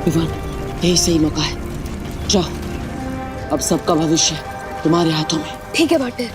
विवान, यही सही मौका है। जाओ, अब सबका भविष्य तुम्हारे हाथों में। ठीक है भाटे।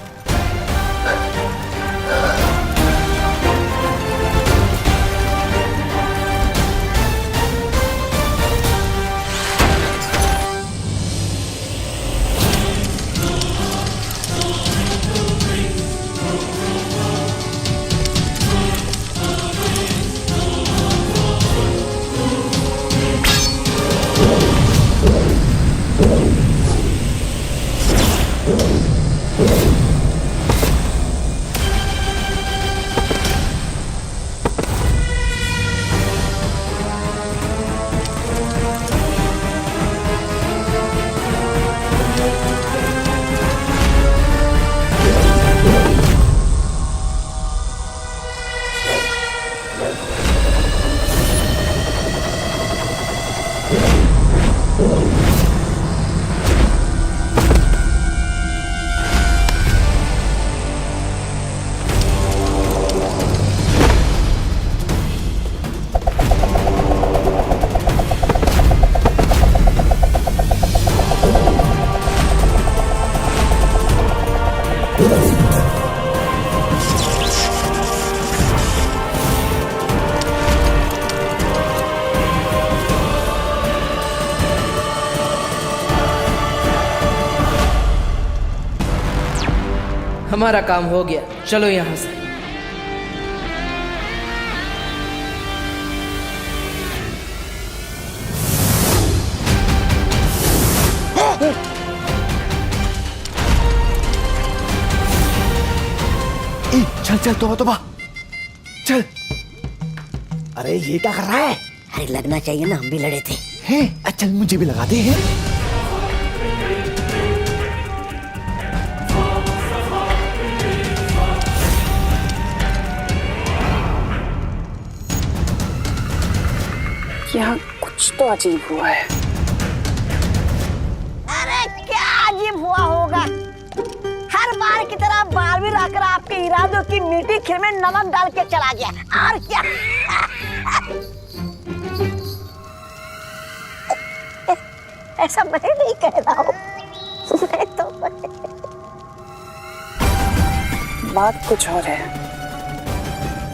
हमारा काम हो गया, चलो यहाँ से। चल चल तोबा चल। अरे ये क्या कर रहा है? अरे लगना चाहिए ना, हम भी लड़े थे। हैं? चल मुझे भी लगाते हैं। यहाँ कुछ तो अजीब हुआ है। अरे क्या अजीब हुआ होगा? हर बार की तरह बालवीर आकर आपके इरादों की मीठी खीर में नमक डाल के चला गया। और क्या? ऐसा मैं नहीं कह रहा हूँ। मैं तो बात कुछ और है।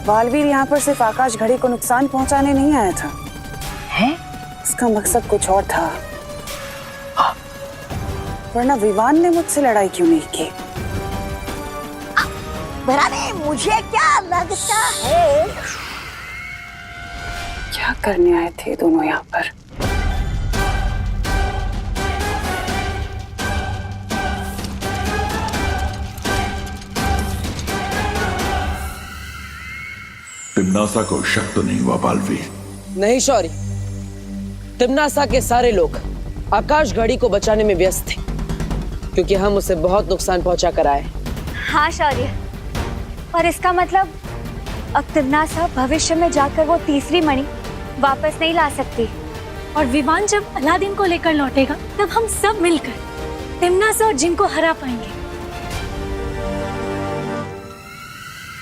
बालवीर यहाँ पर सिर्फ आकाश घड़ी को नुकसान पहुंचाने नहीं आया था। है? उसका मकसद कुछ और था। वरना विवान ने मुझसे लड़ाई क्यों नहीं की? भराने, मुझे क्या लगता है? क्या करने आए थे दोनों यहाँ पर? तिम्नासा को शक तो नहीं हुआ बालवीर? नहीं शौर्य, तिम्नासा के सारे लोग आकाश घड़ी को बचाने में व्यस्त थे, क्योंकि हम उसे बहुत नुकसान पहुंचा कर आए। हाँ शौर्य, और इसका मतलब अब तिम्नासा भविष्य में जाकर वो तीसरी मणि वापस नहीं ला सकती। और विवान जब अलादीन को लेकर लौटेगा तब हम सब मिलकर तिम्नासा और जिन को हरा पाएंगे।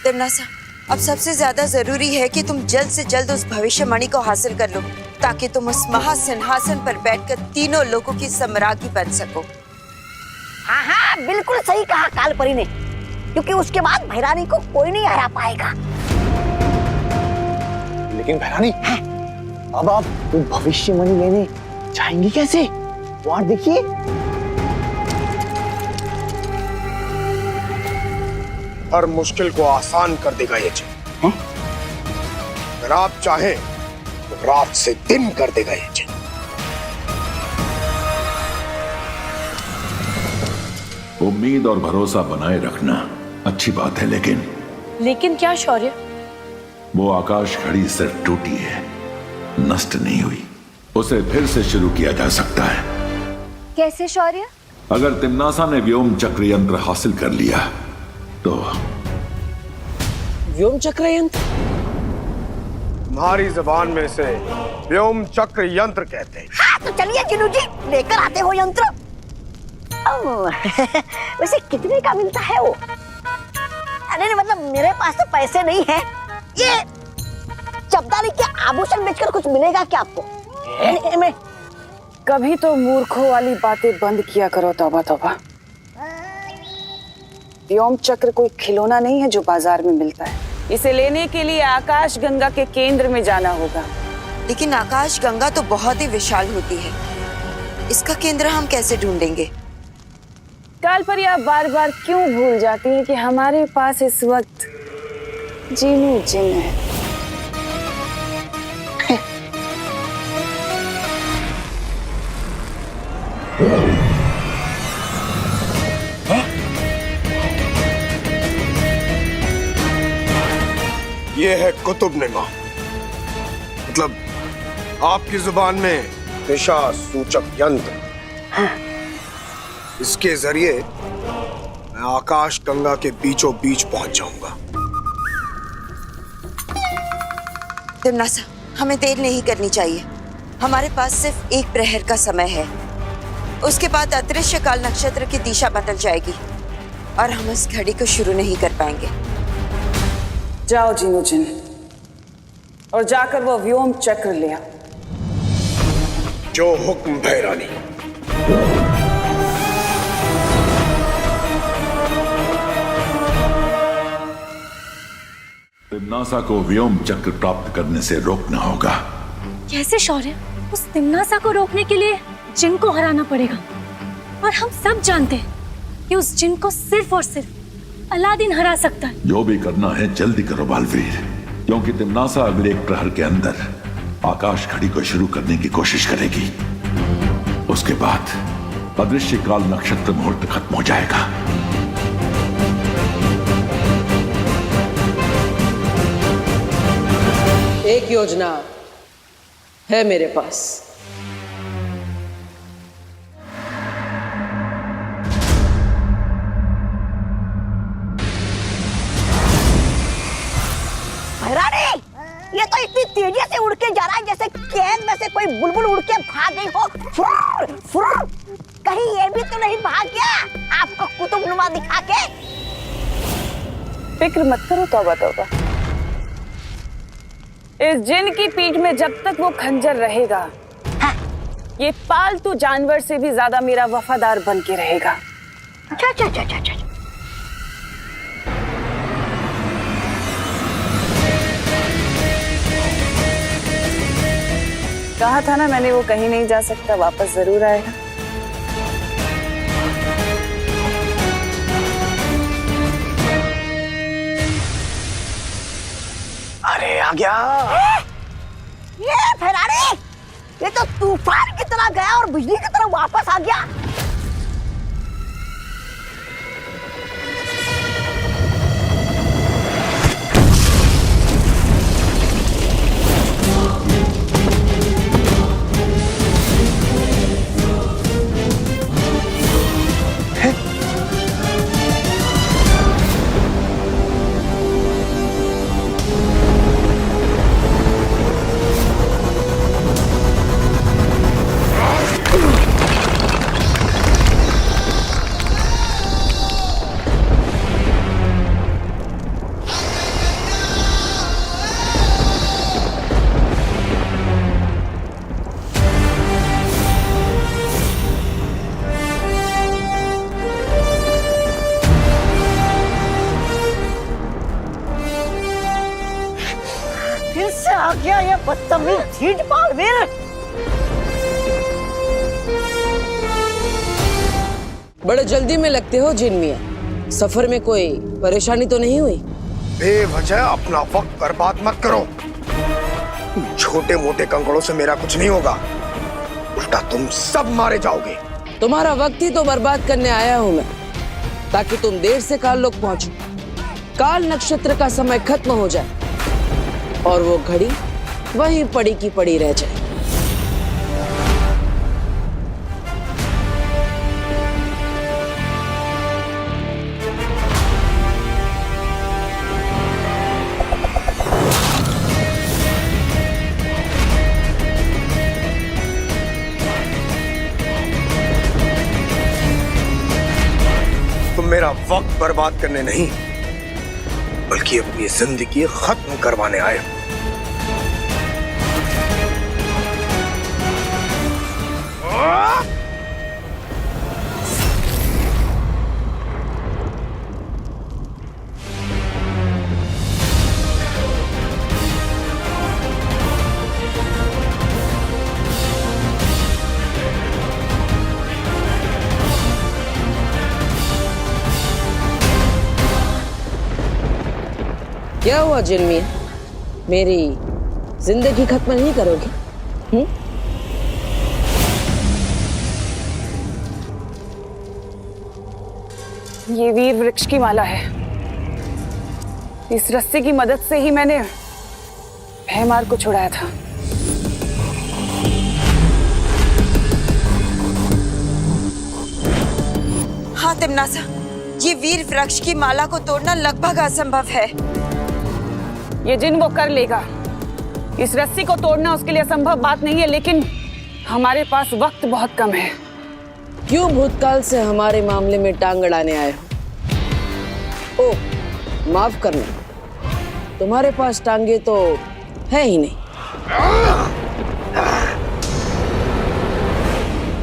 तिम्नासा, अब सबसे ज्यादा जरूरी है कि तुम जल्द से जल्द उस भविष्यवाणी को हासिल कर लो, ताकि तुम उस महासिंहासन पर बैठकर तीनों लोगों की सम्राज्ञी बन सको। हाँ हाँ, बिल्कुल सही कहा कालपरी ने, क्योंकि उसके बाद भैरानी को कोई नहीं हरा पाएगा। लेकिन भैरानी, अब आप वो भविष्यवाणी लेने जाएंगी कैसे? वहां देखिए। हर मुश्किल को आसान कर देगा ये जिन। अगर आप चाहें तो रात से दिन कर देगा ये जिन। उम्मीद और भरोसा बनाए रखना अच्छी बात है, लेकिन क्या शौर्य? वो आकाश घड़ी सिर्फ टूटी है, नष्ट नहीं हुई। उसे फिर से शुरू किया जा सकता है। कैसे शौर्य? अगर तिम्नासा ने व्योम चक्र यंत्र हासिल कर लिया तो। व्योम चक्र यंत्र? तुम्हारी जबान में से व्योम चक्र यंत्र कहते हैं। हाँ तो चलिए जिनू जी, लेकर आते हो यंत्र। वैसे कितने का मिलता है वो? अरे मतलब मेरे पास तो पैसे नहीं है। ये चपदारी के आभूषण बेचकर कुछ मिलेगा क्या आपको? कभी तो मूर्खों वाली बातें बंद किया करो। तौबा तौबा। व्योम चक्र कोई खिलौना नहीं है जो बाजार में मिलता है। इसे लेने के लिए आकाश गंगा के केंद्र में जाना होगा। लेकिन आकाश गंगा तो बहुत ही विशाल होती है, इसका केंद्र हम कैसे ढूंढेंगे? काल पर आप बार बार क्यों भूल जाती हैं कि हमारे पास इस वक्त जीनू जिन है। ये है कुतुबनुमा, मतलब आपकी जुबान में दिशा सूचक यंत्र। इसके जरिए मैं आकाश गंगा के बीचों बीच पहुंच जाऊंगा। तिम्नासा, हमें देर नहीं करनी चाहिए। हमारे पास सिर्फ एक प्रहर का समय है, उसके बाद अदृश्य काल नक्षत्र की दिशा बदल जाएगी और हम इस घड़ी को शुरू नहीं कर पाएंगे। जाओ जीनू जिन और जाकर वो व्योम चक्र ले आओ। जो हुक्म भैरानी। तिम्नासा को व्योम चक्र प्राप्त करने से रोकना होगा। कैसे शौर्य? उस तिम्नासा को रोकने के लिए जिन को हराना पड़ेगा, और हम सब जानते हैं कि उस जिन को सिर्फ और सिर्फ अलादीन हरा सकता है। जो भी करना है जल्दी करो बालवीर, क्योंकि तिम्नासा अगले एक प्रहर के अंदर आकाश घड़ी को शुरू करने की कोशिश करेगी। उसके बाद अदृश्य काल नक्षत्र मुहूर्त खत्म हो जाएगा। एक योजना है मेरे पास। भैरानी, ये तो इतनी तेजी से उड़ के जा रहा है जैसे कैद में से कोई बुलबुल उड़ के भाग गई हो। फुर, फुर। कहीं ये भी तो नहीं भाग गया आपको कुतुबनुमा दिखा के? फिक्र मत करो तौबा तौबा। इस जिन की पीठ में जब तक वो खंजर रहेगा, ये पालतू जानवर से भी ज्यादा मेरा वफादार बन के रहेगा। अच्छा अच्छा अच्छा अच्छा। कहा था ना मैंने, वो कहीं नहीं जा सकता, वापस जरूर आएगा। अरे आ गया। ये फरारी, ये तो तूफान की तरह गया और बिजली की तरह वापस आ गया। फिर से आ गया ये बदतमीज झीट बालवीर। बड़े जल्दी में लगते हो जिन मियां। सफर में कोई परेशानी तो नहीं हुई? बेवजह अपना वक्त बर्बाद मत करो। छोटे मोटे कंकड़ों से मेरा कुछ नहीं होगा, उल्टा तुम सब मारे जाओगे। तुम्हारा वक्त ही तो बर्बाद करने आया हूं मैं, ताकि तुम देर से काल लोग पहुंचो, काल नक्षत्र का समय खत्म हो जाए और वो घड़ी वहीं पड़ी की पड़ी रह जाए। तुम मेरा वक्त बर्बाद करने नहीं, बल्कि अपनी जिंदगी खत्म करवाने आए हो। क्या हुआ जिन्मिया? मेरी जिंदगी खत्म नहीं करोगे? ये वीर वृक्ष की माला है। इस रस्सी की मदद से ही मैंने भयमार को छुड़ाया था। हाँ तिमनासा, ये वीर वृक्ष की माला को तोड़ना लगभग असंभव है। ये जिन वो कर लेगा। इस रस्सी को तोड़ना उसके लिए असंभव बात नहीं है, लेकिन हमारे पास वक्त बहुत कम है। क्यों भूतकाल से हमारे मामले में टांग अड़ाने आए हो? ओ, माफ करना, तुम्हारे पास टांगे तो है ही नहीं।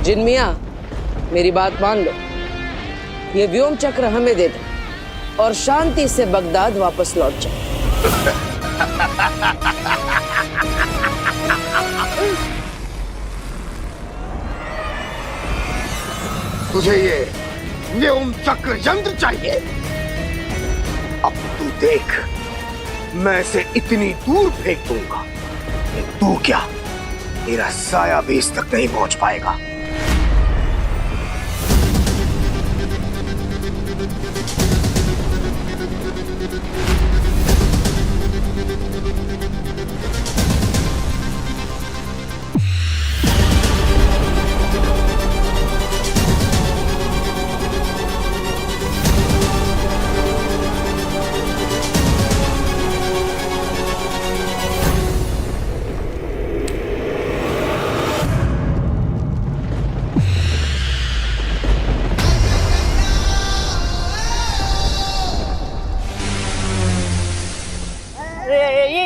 जिन्मिया, मेरी बात मान लो। ये व्योम चक्र हमें दे दो और शांति से बगदाद वापस लौट जाओ। तुझे ये व्योम चक्र यंत्र चाहिए? अब तू देख, मैं इसे इतनी दूर फेंक दूंगा कि तू क्या, तेरा साया भी इस तक नहीं पहुंच पाएगा।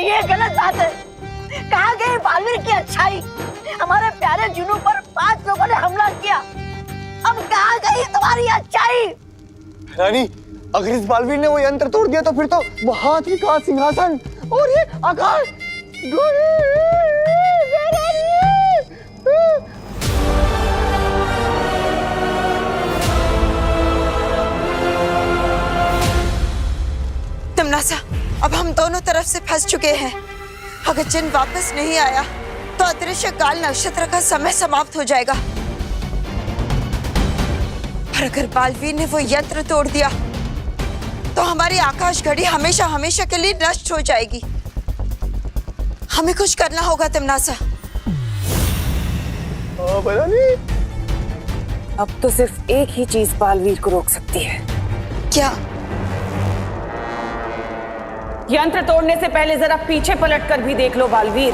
ये गलत बात है। कहाँ गई बालवीर की अच्छाई? हमारे प्यारे जुनू पर 5 लोगों ने हमला किया। अब कहाँ गई तुम्हारी अच्छाई? रानी, अगर इस बालवीर ने वो यंत्र तोड़ दिया तो फिर तो वो हाथी का सिंहासन और ये आकाश। तिमनासा, अब हम दोनों तरफ से फंस चुके हैं। अगर जिन वापस नहीं आया तो अदृश्य काल नक्षत्र का समय समाप्त हो जाएगा। और अगर बालवीर ने वो यंत्र तोड़ दिया तो हमारी आकाश घड़ी हमेशा हमेशा के लिए नष्ट हो जाएगी। हमें कुछ करना होगा तिमनासा। अब तो सिर्फ एक ही चीज बालवीर को रोक सकती है। क्या? यंत्र तोड़ने से पहले जरा पीछे पलट कर भी देख लो बालवीर।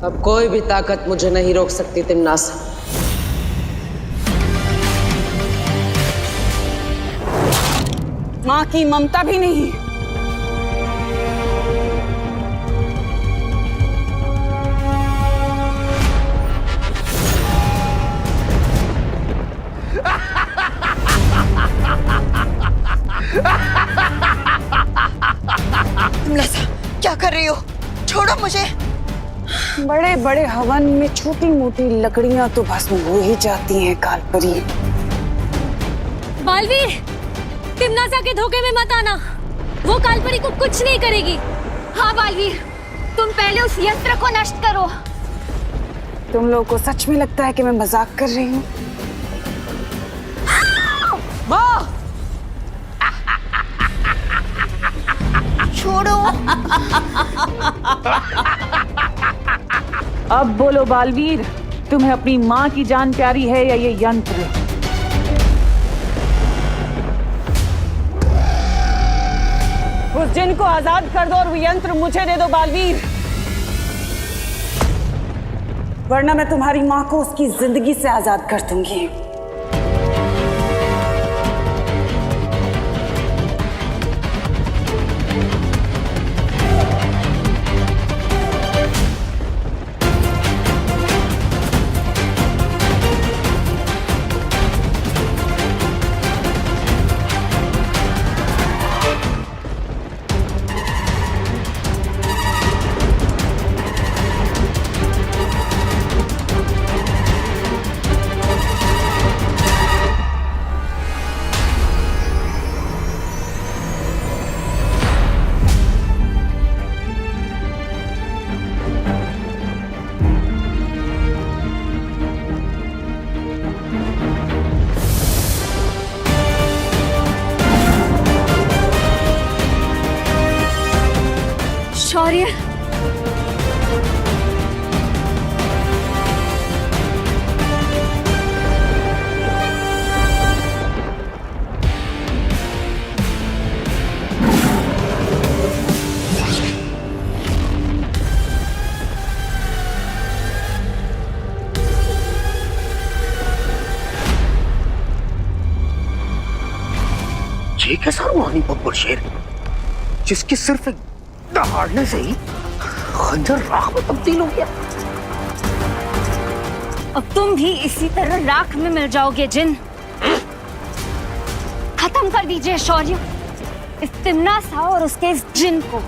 अब कोई भी ताकत मुझे नहीं रोक सकती तिमनासा। माँ की ममता भी नहीं। तिमनासा, क्या कर रही हो? छोड़ो मुझे। बड़े बड़े हवन में छोटी मोटी लकड़ियां तो भस्म हो ही जाती हैं कालपरी। बालवीर, तिमनासा के धोखे में मत आना। वो कालपरी को कुछ नहीं करेगी। हाँ बालवीर, तुम पहले उस यंत्र को नष्ट करो। तुम लोगों को सच में लगता है कि मैं मजाक कर रही हूँ? माँ, छोड़ो। अब बोलो बालवीर, तुम्हें अपनी माँ की जान प्यारी है या ये यंत्र? उस जिन को आजाद कर दो और वो यंत्र मुझे दे दो बालवीर, वरना मैं तुम्हारी मां को उसकी जिंदगी से आजाद कर दूंगी। शौर्य, ये कैसा रूहानी बब्बर शेर जिसकी सिर्फ एक दहाड़ने से ही खंजर राख में तब्दील हो गया। अब तुम भी इसी तरह राख में मिल जाओगे जिन। खत्म कर दीजिए शौर्य इस तिम्नासा और उसके इस जिन को।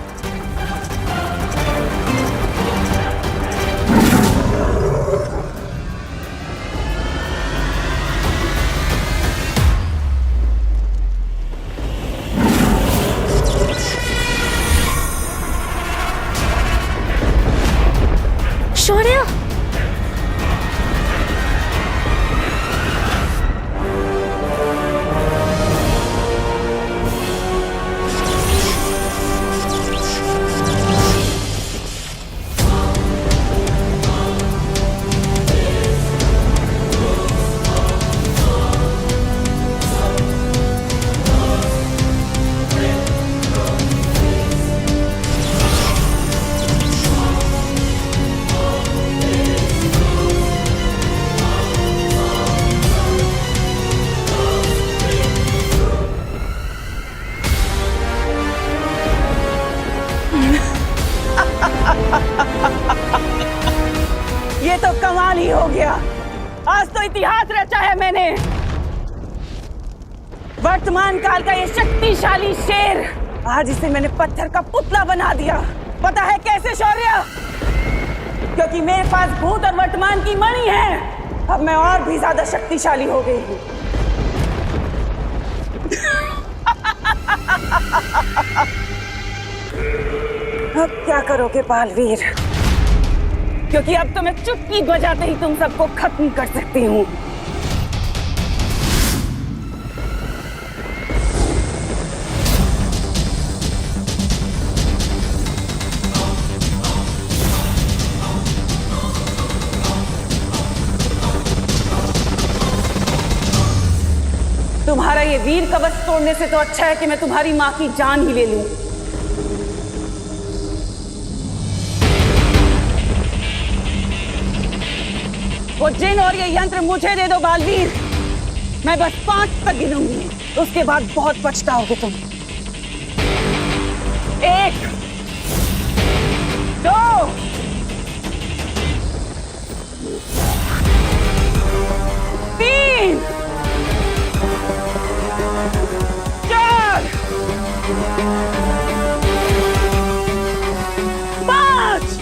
शौर्य, ये तो कमाल ही हो गया। आज तो इतिहास रचा है मैंने। वर्तमान काल का ये शक्तिशाली शेर, आज इसे मैंने पत्थर का पुतला बना दिया। पता है कैसे शौर्य? क्योंकि मेरे पास भूत और वर्तमान की मणि है। अब मैं और भी ज्यादा शक्तिशाली हो गई हूँ। अब क्या करोगे बालवीर? क्योंकि अब तो मैं चुटकी बजाते ही तुम सबको खत्म कर सकती हूँ। तुम्हारा ये वीर कवच तोड़ने से तो अच्छा है कि मैं तुम्हारी माँ की जान ही ले लूं। वो जिन और ये यंत्र मुझे दे दो बालवीर। मैं बस 5 तक गिनूंगी, उसके बाद बहुत पछताओगे तुम। 1, 2, 3, 4, 5।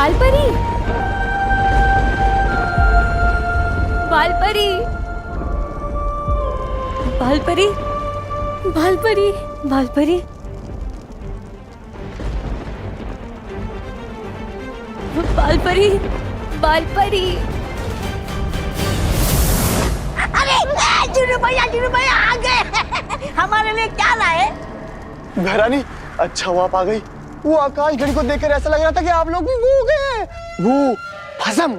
बालपरी, बालपरी, बालपरी, बालपरी, बालपरी, बालपरी, बालपरी। अरे जीनू भैया आ गए। हमारे लिए क्या लाए? भैरानी, अच्छा हुआ आप आ गई। वो आकाश घड़ी को देखकर ऐसा लग रहा था कि आप लोग भी वो हो गए। वो भस्म।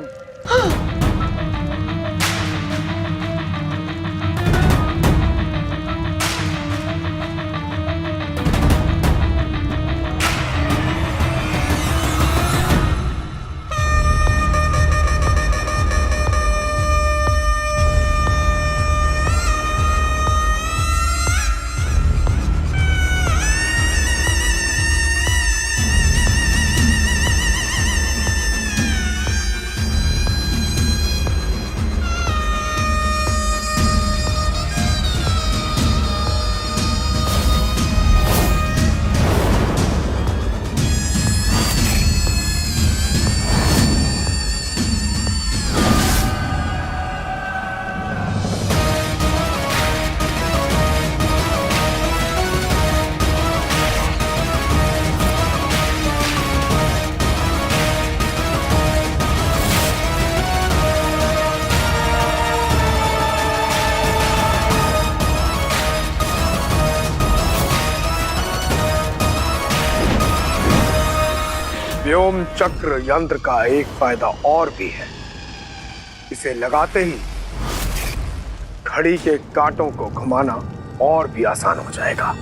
व्योम चक्र यंत्र का एक फायदा और भी है। इसे लगाते ही घड़ी के कांटों को घुमाना और भी आसान हो जाएगा।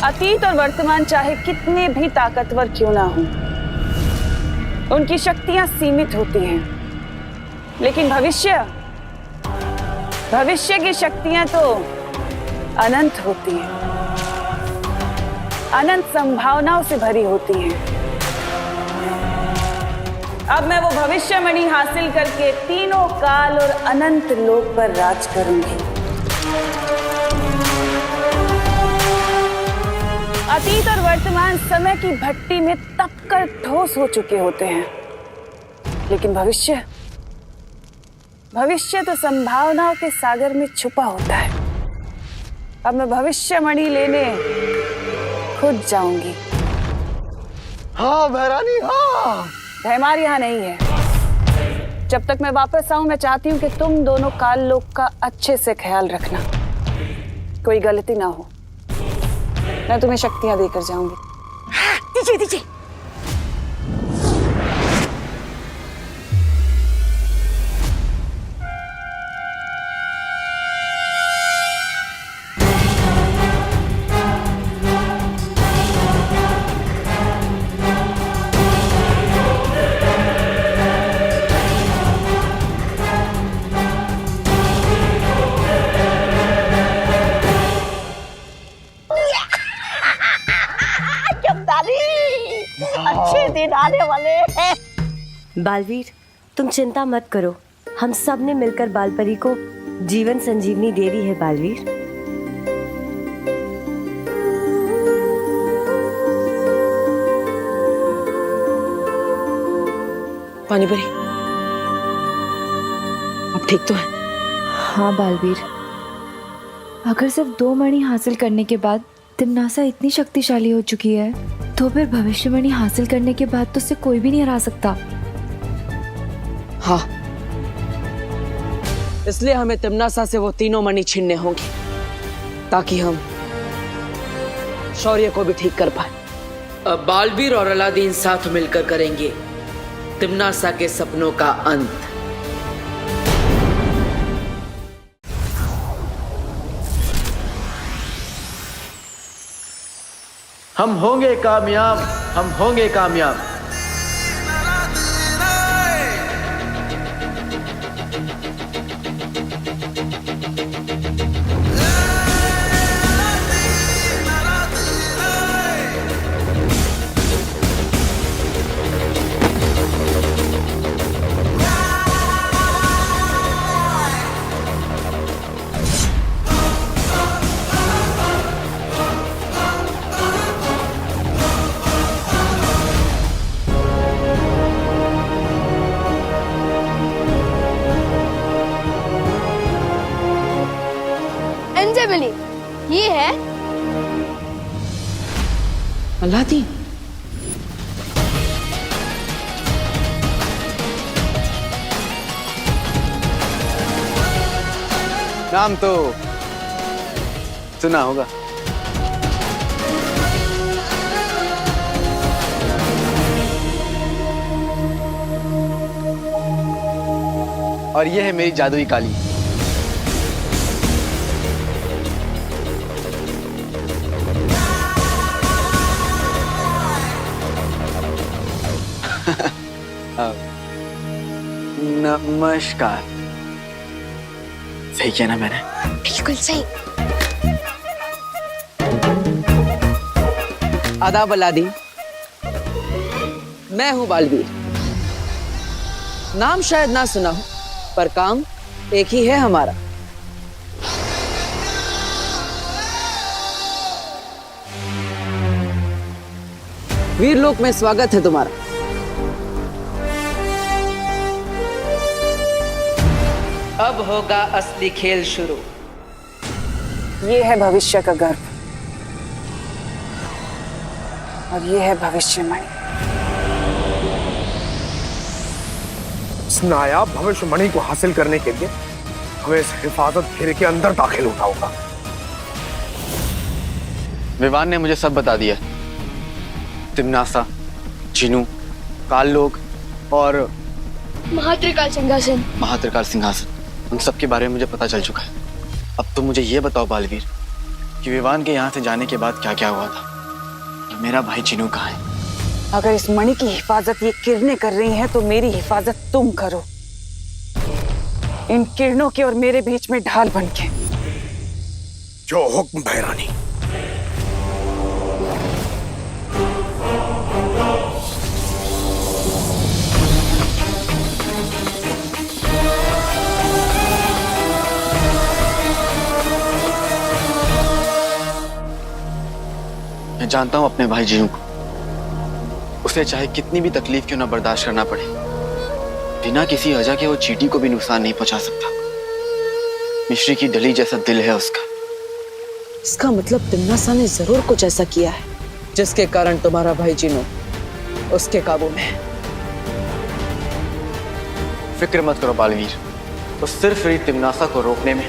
अतीत और वर्तमान चाहे कितने भी ताकतवर क्यों ना हो, उनकी शक्तियां सीमित होती हैं, लेकिन भविष्य की शक्तियां तो अनंत होती हैं, अनंत संभावनाओं से भरी होती हैं। अब मैं वो भविष्यमणि हासिल करके तीनों काल और अनंत लोक पर राज करूंगी। अतीत और वर्तमान समय की भट्टी में तपकर ठोस हो चुके होते हैं, लेकिन भविष्य तो संभावनाओं के सागर में छुपा होता है। अब मैं भविष्यमणि लेने खुद जाऊंगी। हाँ भैरानी, हाँ। भैमार यहाँ नहीं है। जब तक मैं वापस आऊं, मैं चाहती हूँ कि तुम दोनों काल लोक का अच्छे से ख्याल रखना, कोई गलती ना हो। मैं तुम्हें शक्तियां देकर जाऊंगी। दीजिए दीजिए। अच्छे दिन आने वाले हैं। बालवीर, तुम चिंता मत करो, हम सब ने मिलकर बालपरी को जीवन संजीवनी दे दी है। बालवीर, पानीपरी, अब ठीक तो है? हाँ बालवीर, अगर सिर्फ 2 मणि हासिल करने के बाद तिम्नासा इतनी शक्तिशाली हो चुकी है, तो फिर भविष्यमणि हासिल करने के बाद तो उसे कोई भी नहीं हरा सकता। हाँ, इसलिए हमें तिम्नासा से वो तीनों मणि छीनने होंगे, ताकि हम शौर्य को भी ठीक कर पाए। अब बालवीर और अलादीन साथ मिलकर करेंगे तिम्नासा के सपनों का अंत। हम होंगे कामयाब, हम होंगे कामयाब। ये है अलादीन। नाम तो सुना होगा। और ये है मेरी जादुई काली। नमस्कार। सही किया ना मैंने? बिल्कुल सही। आदाब अलादीन, मैं हूं बालवीर। नाम शायद ना सुना हो, पर काम एक ही है हमारा। वीरलोक में स्वागत है तुम्हारा। अब होगा असली खेल शुरू। ये है भविष्य का गर्भ और ये है भविष्यवाणी। इस नायाब भविष्यवाणी को हासिल करने के लिए हमें इस हिफाजत घेरे के अंदर दाखिल होना होगा। विवान ने मुझे सब बता दिया। तिम्नासा, जिनू, काललोक और महात्रिकाल सिंहासन। महात्रिकाल सिंहासन, उन सब के बारे में मुझे पता चल चुका है। अब तुम मुझे ये बताओ बालवीर कि विवान के यहाँ से जाने के बाद क्या क्या हुआ था और मेरा भाई जिनू कहाँ है? अगर इस मणि की हिफाजत ये किरणें कर रही हैं तो मेरी हिफाजत तुम करो, इन किरणों के और मेरे बीच में ढाल बनके। जो हुक्म भैरानी। मैं जानता हूं अपने भाई जिनू को, उसे चाहे कितनी भी तकलीफ क्यों ना बर्दाश्त करना पड़े, बिना किसी वजह के वो चींटी को भी नुकसान नहीं पहुंचा सकता। मिश्री की डली जैसा दिल है उसका। इसका मतलब तिम्नासा ने जरूर कुछ ऐसा किया है जिसके कारण तुम्हारा भाई जिनू उसके काबू में है। फिक्र मत करो बालवीर, तो सिर्फ मेरी तिम्नासा को रोकने में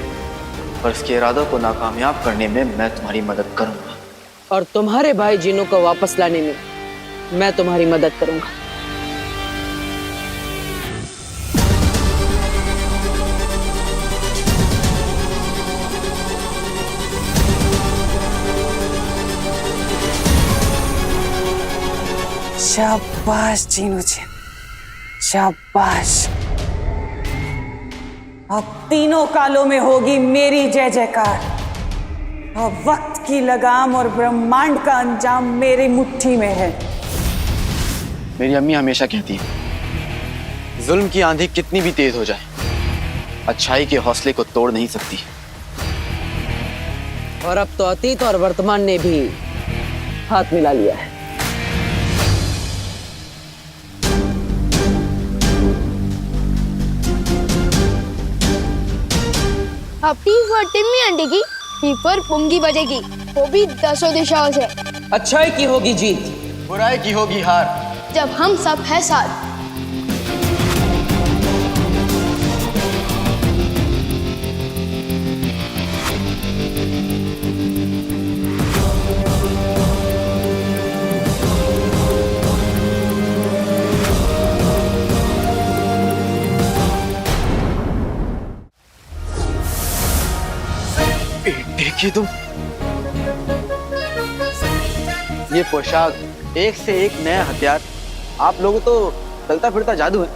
और इसके इरादों को नाकामयाब करने में मैं तुम्हारी मदद करूंगा। और तुम्हारे भाई जिनू को वापस लाने में मैं तुम्हारी मदद करूंगा। शाबाश जीनू जी, शाबाश। अब तीनों कालों में होगी मेरी जय जयकार। अब वक्त की लगाम और ब्रह्मांड का अंजाम मेरी मुट्ठी में है। मेरी अम्मी हमेशा कहती है, जुल्म की आंधी कितनी भी तेज हो जाए, अच्छाई के हौसले को तोड़ नहीं सकती। और अब तो अतीत और वर्तमान ने भी हाथ मिला लिया है। अपनी पर टिम्मी आंटी की, ही पर पुंगी बजेगी, वो भी 10 दिशाओं से। अच्छाई की होगी जीत, बुराई की होगी हार, जब हम सब है साथ। देखिए तुम, ये पोशाक, एक से एक नया हथियार। आप लोगों तो चलता फिरता जादू है।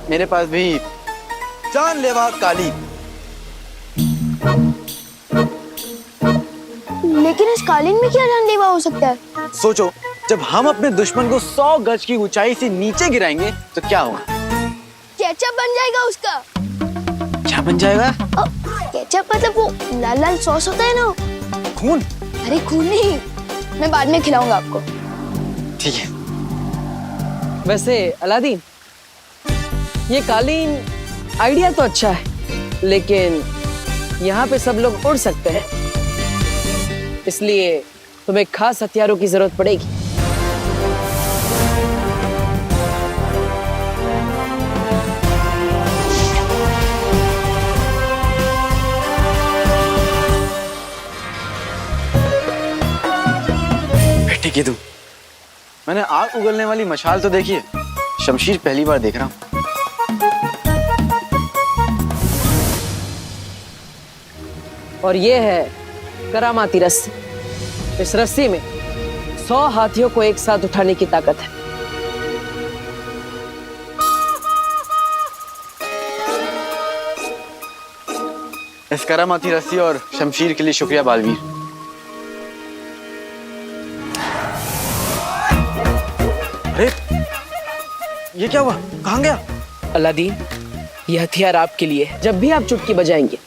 मेरे पास भी जानलेवा काली। लेकिन इस कालीन में क्या जानलेवा हो सकता है? सोचो, जब हम अपने दुश्मन को 100 गज की ऊंचाई से नीचे गिराएंगे तो क्या होगा? केचप बन जाएगा उसका। क्या बन जाएगा? केचप मतलब वो लाल लाल सॉस होता है ना? खून? अरे खून नहीं, मैं बाद में खिलाऊंगा आपको। ठीक है। वैसे अलादीन, ये कालीन आइडिया तो अच्छा है, लेकिन यहाँ पे सब लोग उड़ सकते हैं, इसलिए तुम्हें खास हथियारों की जरूरत पड़ेगी। ठीक है तुम, मैंने आग उगलने वाली मशाल तो देखी है, शमशीर पहली बार देख रहा हूँ। और ये है करामाती रस्सी। इस रस्सी में 100 हाथियों को एक साथ उठाने की ताकत है। इस करामाती रस्सी और शमशीर के लिए शुक्रिया बालवीर। अरे ये क्या हुआ? कहाँ गया? अलादीन, ये हथियार आपके लिए है। जब भी आप चुटकी बजाएंगे,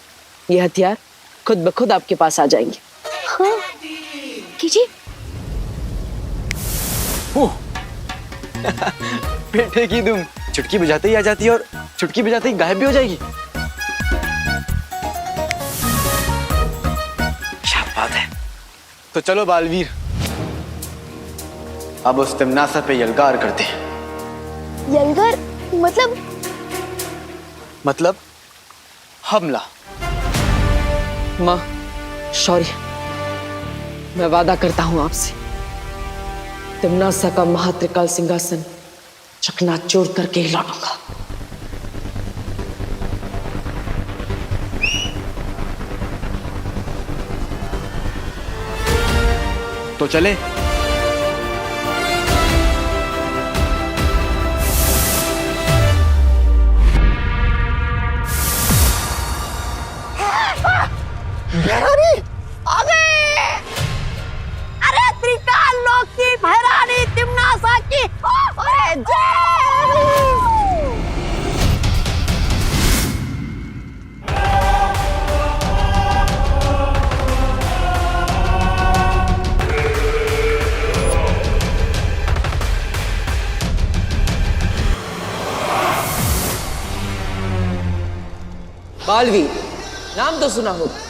ये हथियार खुद ब खुद आपके पास आ जाएंगे। हाँ, कीजिए। बेटे की तुम चुटकी बजाते ही आ जाती है और चुटकी बजाते ही गायब भी हो जाएगी। क्या बात है। तो चलो बालवीर, अब उस तिमनासा पे यलगार करते हैं। यलगार मतलब हमला। माँ, शौर्य, मैं वादा करता हूं आपसे, तिमनासा का महात्रिकाल सिंहासन चकनाचूर करके ही लौटूंगा। तो चले। आ गए। अरे त्रिकाल लोक की भैरानी तिमनासा की, अरे जय। बालवीर, नाम तो सुना होगा।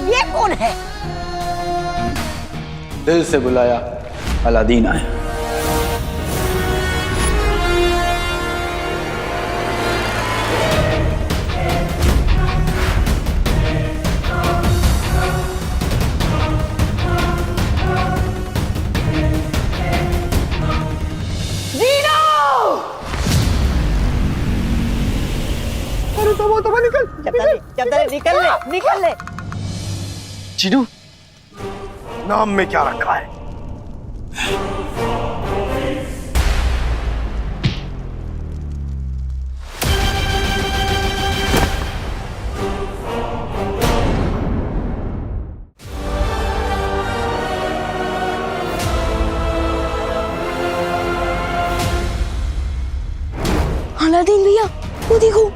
ये कौन है? दिल से बुलाया, अलादीन आया। निकल ले। चीनू, नाम में क्या रखा है? अलादीन भैया, वो देखो।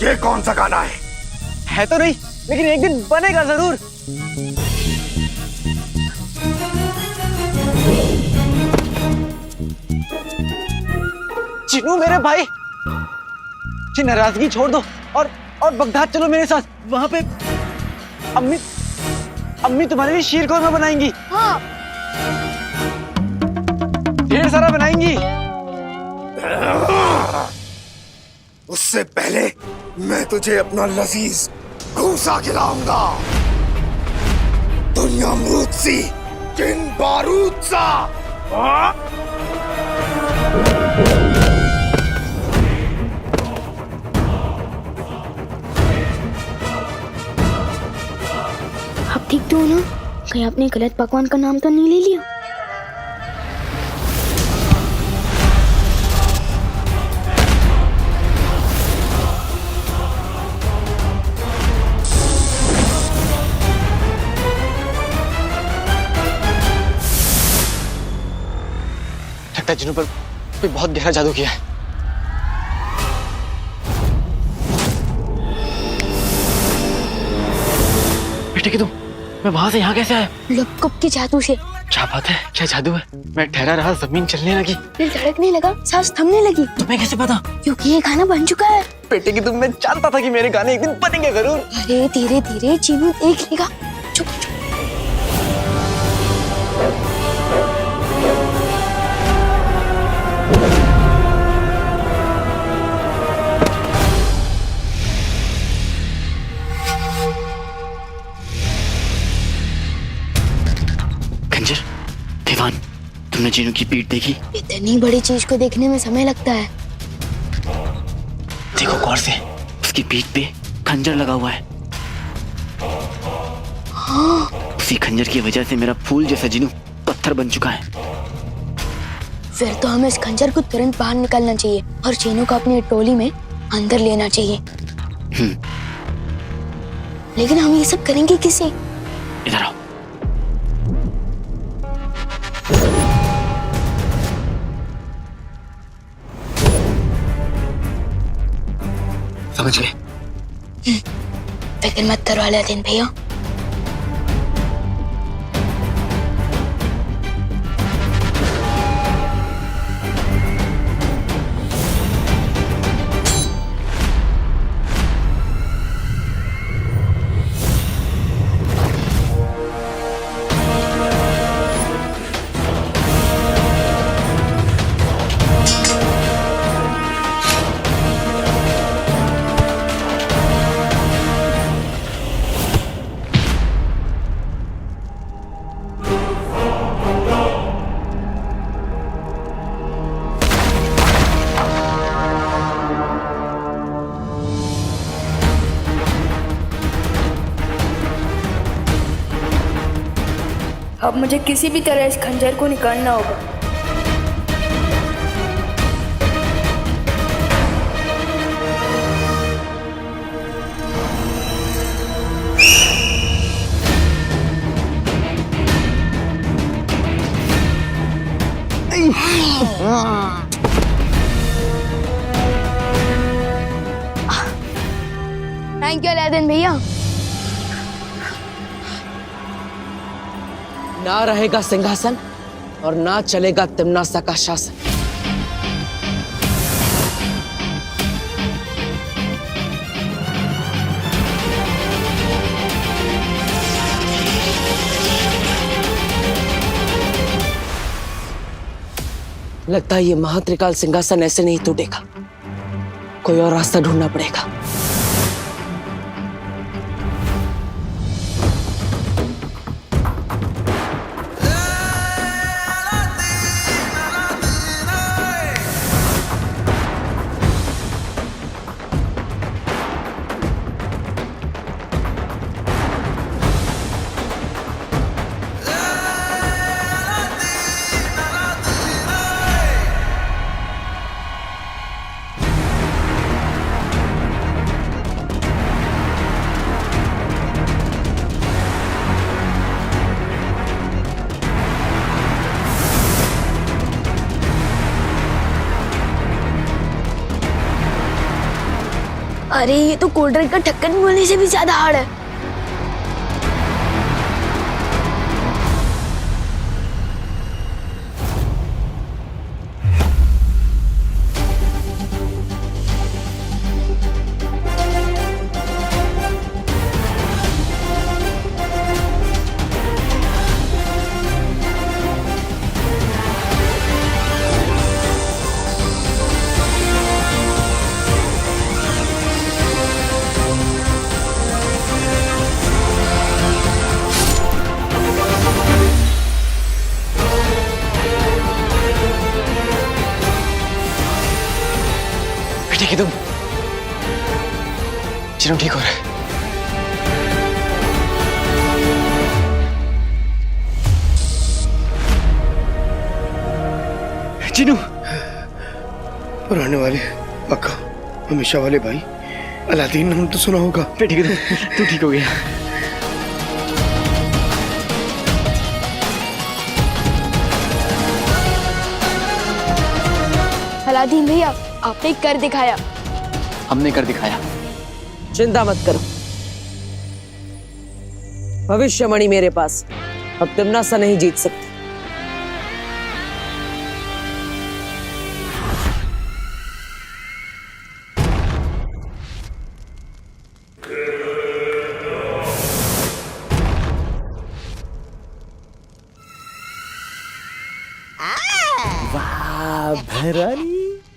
ये कौन सा गाना है तो नहीं, लेकिन एक दिन बनेगा जरूर। चिनू मेरे भाई, ये नाराजगी छोड़ दो और बगदाद चलो मेरे साथ। वहां पे अम्मी तुम्हारे लिए शीर कौरमा बनाएंगी। हाँ। ढेर सारा बनाएंगी। उससे पहले मैं तुझे अपना लजीज घूसा खिलाऊंगा। दुनिया अमरूद सी, जिन बारूद सा। आप ठीक तो हो ना? कहीं आपने गलत पकवान का नाम तो नहीं ले लिया? लगता है जिन्हों पर कोई बहुत गहरा जादू किया है। बेटे की तुम, मैं वहां से यहाँ कैसे आया? लपकप के जादू से। क्या बात है, क्या जादू है? मैं ठहरा रहा, जमीन चलने लगी, दिल धड़कने लगा, सांस थमने लगी। तुम्हें कैसे पता? क्योंकि ये गाना बन चुका है। बेटे की तुम, मैं जानता था कि मेरे गाने एक दिन बनेंगे जरूर। अरे धीरे धीरे चीनू देख लेगा। चुप चुप। खंजर, दीवान, तुमने जीनू की पीठ देखी? इतनी बड़ी चीज को देखने में समय लगता है। देखो गौर से, उसकी पीठ पे खंजर लगा हुआ है। हाँ। उसी खंजर की वजह से मेरा फूल जैसा जीनू पत्थर बन चुका है। फिर तो हमें इस खंजर को तुरंत बाहर निकालना चाहिए और चीनू को अपनी टोली में अंदर लेना चाहिए। लेकिन हम ये सब करेंगे किसे? इधर आओ। समझ गए? फिक्र मत करो अलादीन भैया। अब मुझे किसी भी तरह इस खंजर को निकालना होगा। थैंक यू अलादीन भैया। ना रहेगा सिंहासन और ना चलेगा तिम्नासा का शासन। लगता है ये महात्रिकाल सिंहासन ऐसे नहीं टूटेगा, कोई और रास्ता ढूंढना पड़ेगा। अरे ये तो कोल्ड ड्रिंक का ढक्कन बोलने से भी ज्यादा हार्ड है। ठीक है तुम चिनू ठीक हो रहा है। चिनू पुराने वाले पक्का हमेशा वाले भाई अलादीन नाम तो सुना होगा। ठीक है तू ठीक हो गया। अलादीन भैया आपने कर दिखाया। हमने कर दिखाया। चिंता मत करो, भविष्यमणि मेरे पास, अब तिम्नासा नहीं जीत सकती।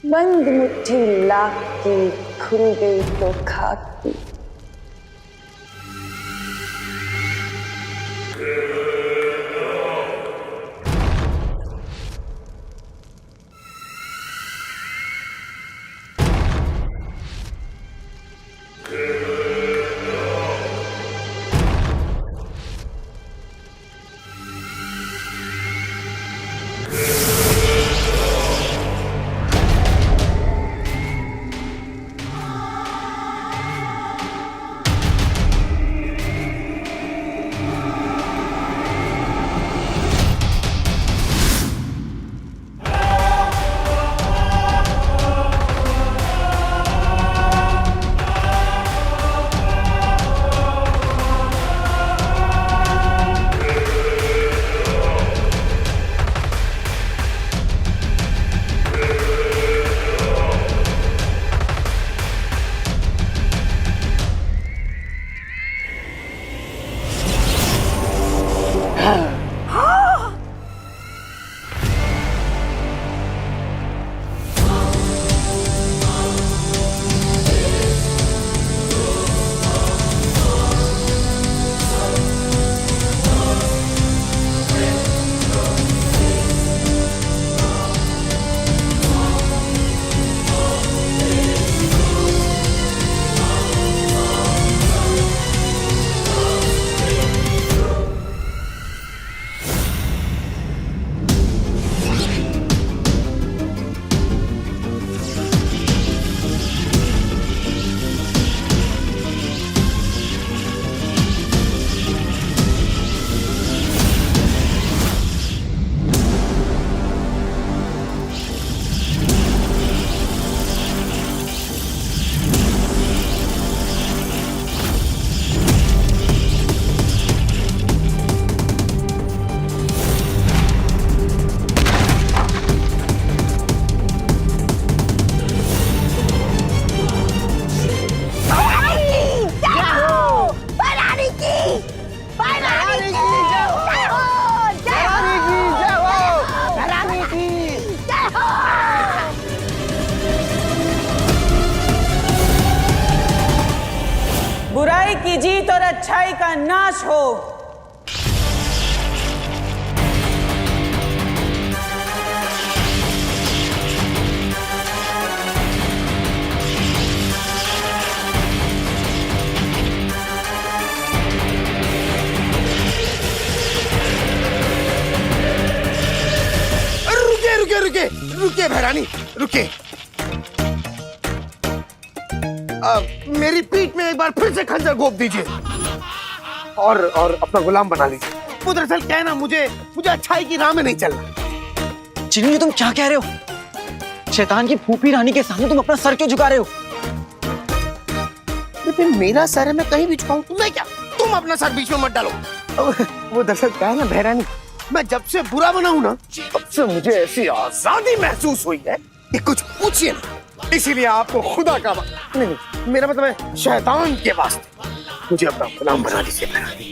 बंद मुट्ठी लाख की खुल गई तो खाक की। बुराई की जीत और अच्छाई का नाश हो। रुके रुके भैरानी रुके। मेरी पीठ में एक बार फिर से खंजर घोंप दीजिए और अपना गुलाम बना लीजिए। वो दरअसल क्या है ना, मुझे अच्छाई की राह में नहीं चलना। चिन्नू तुम क्या कह रहे हो? शैतान की फूफी रानी के सामने तुम अपना सर क्यों झुका रहे हो? फिर मेरा सर है, मैं कहीं भी झुकाऊं, तुम्हें क्या? तुम अपना सर बीच में मत डालो। वो दरअसल क्या है ना बहरानी, मैं जब से बुरा बना हूं ना, तब से मुझे ऐसी आजादी महसूस हुई है कि कुछ पूछिए ना। इसीलिए आपको खुदा का नहीं, मेरा मतलब है शैतान के वास्ते मुझे अपना गुलाम बना दीजिए बहरानी।